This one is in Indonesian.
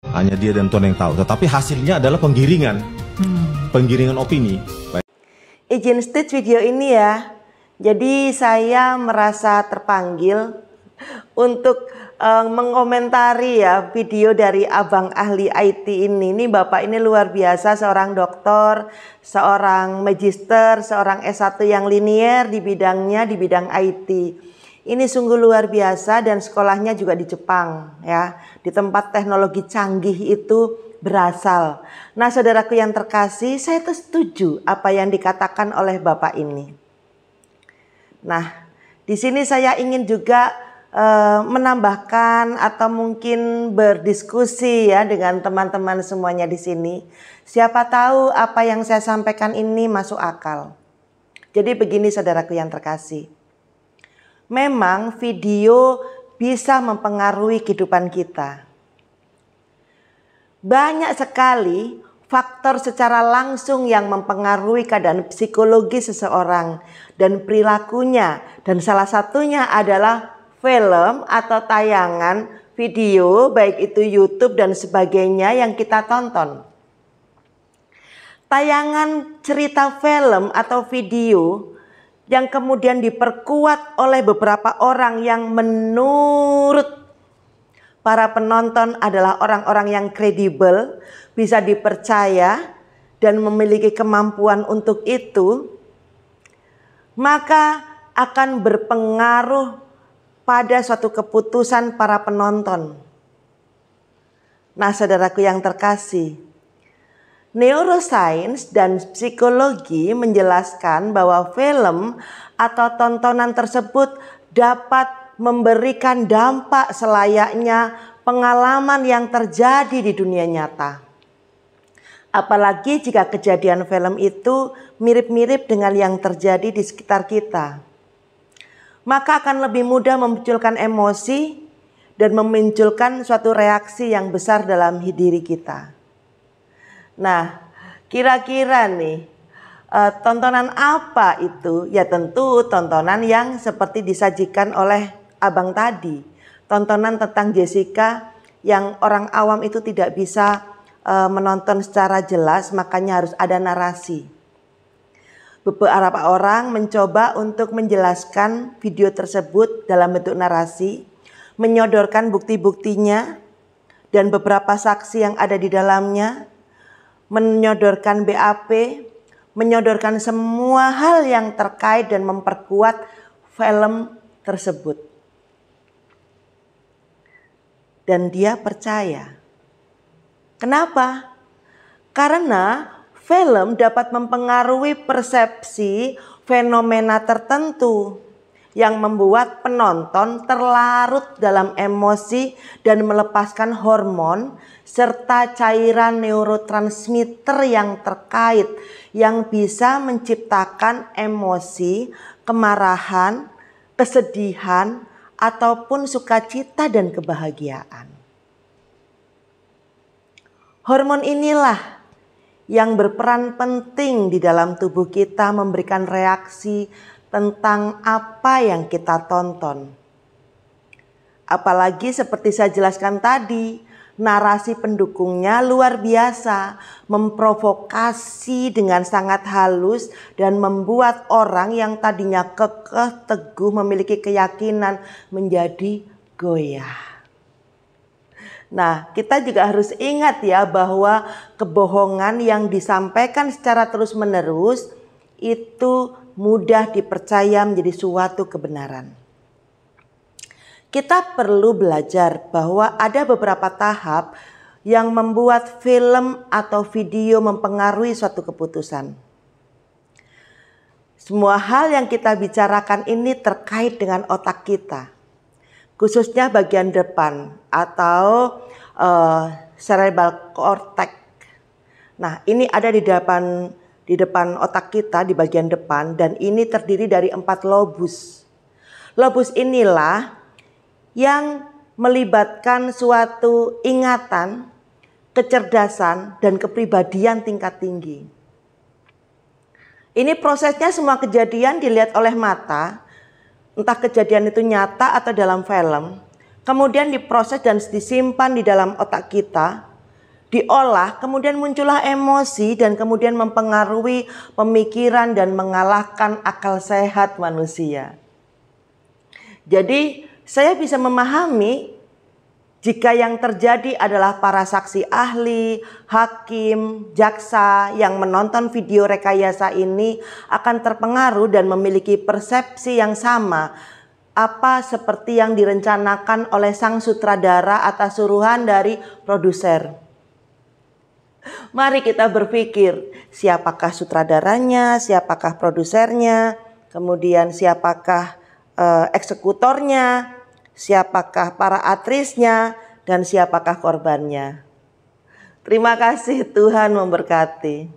Hanya dia dan Tuhan yang tahu. Tetapi hasilnya adalah penggiringan, penggiringan opini. Izin stage video ini ya. Jadi saya merasa terpanggil untuk mengomentari ya video dari abang ahli IT ini. Ini bapak ini luar biasa, seorang doktor, seorang magister, seorang S1 yang linier di bidangnya, di bidang IT. Ini sungguh luar biasa dan sekolahnya juga di Jepang ya, di tempat teknologi canggih itu berasal. Nah, saudaraku yang terkasih, saya tuh setuju apa yang dikatakan oleh bapak ini. Nah, di sini saya ingin juga menambahkan atau mungkin berdiskusi ya dengan teman-teman semuanya di sini. Siapa tahu apa yang saya sampaikan ini masuk akal. Jadi begini saudaraku yang terkasih. Memang video bisa mempengaruhi kehidupan kita. Banyak sekali faktor secara langsung yang mempengaruhi keadaan psikologi seseorang dan perilakunya. Dan salah satunya adalah film atau tayangan video, baik itu YouTube dan sebagainya yang kita tonton. Tayangan cerita film atau video yang kemudian diperkuat oleh beberapa orang yang menurut para penonton adalah orang-orang yang kredibel, bisa dipercaya dan memiliki kemampuan untuk itu, maka akan berpengaruh pada suatu keputusan para penonton. Nah, saudaraku yang terkasih, neuroscience dan psikologi menjelaskan bahwa film atau tontonan tersebut dapat memberikan dampak selayaknya pengalaman yang terjadi di dunia nyata. Apalagi jika kejadian film itu mirip-mirip dengan yang terjadi di sekitar kita. Maka akan lebih mudah memunculkan emosi dan memunculkan suatu reaksi yang besar dalam diri kita. Nah, kira-kira nih tontonan apa itu? Ya tentu tontonan yang seperti disajikan oleh abang tadi. Tontonan tentang Jessica yang orang awam itu tidak bisa menonton secara jelas, makanya harus ada narasi. Beberapa orang mencoba untuk menjelaskan video tersebut dalam bentuk narasi, menyodorkan bukti-buktinya dan beberapa saksi yang ada di dalamnya, menyodorkan BAP, menyodorkan semua hal yang terkait dan memperkuat film tersebut. Dan dia percaya. Kenapa? Karena film dapat mempengaruhi persepsi fenomena tertentu yang membuat penonton terlarut dalam emosi dan melepaskan hormon serta cairan neurotransmitter yang terkait yang bisa menciptakan emosi, kemarahan, kesedihan, ataupun sukacita dan kebahagiaan. Hormon inilah yang berperan penting di dalam tubuh kita memberikan reaksi tentang apa yang kita tonton. Apalagi seperti saya jelaskan tadi, narasi pendukungnya luar biasa, memprovokasi dengan sangat halus dan membuat orang yang tadinya kekeh teguh memiliki keyakinan menjadi goyah. Nah, kita juga harus ingat ya bahwa kebohongan yang disampaikan secara terus-menerus itu mudah dipercaya menjadi suatu kebenaran. Kita perlu belajar bahwa ada beberapa tahap yang membuat film atau video mempengaruhi suatu keputusan. Semua hal yang kita bicarakan ini terkait dengan otak kita, khususnya bagian depan atau cerebral cortex. Nah, ini ada di depan otak kita di bagian depan dan ini terdiri dari 4 lobus. Lobus inilah yang melibatkan suatu ingatan, kecerdasan, dan kepribadian tingkat tinggi. Ini prosesnya semua kejadian dilihat oleh mata, entah kejadian itu nyata atau dalam film, kemudian diproses dan disimpan di dalam otak kita, diolah, kemudian muncullah emosi dan kemudian mempengaruhi pemikiran dan mengalahkan akal sehat manusia. Jadi saya bisa memahami jika yang terjadi adalah para saksi ahli, hakim, jaksa yang menonton video rekayasa ini akan terpengaruh dan memiliki persepsi yang sama, apa seperti yang direncanakan oleh sang sutradara atas suruhan dari produser. Mari kita berpikir, siapakah sutradaranya, siapakah produsernya, kemudian siapakah eksekutornya, siapakah para aktrisnya, dan siapakah korbannya. Terima kasih, Tuhan memberkati.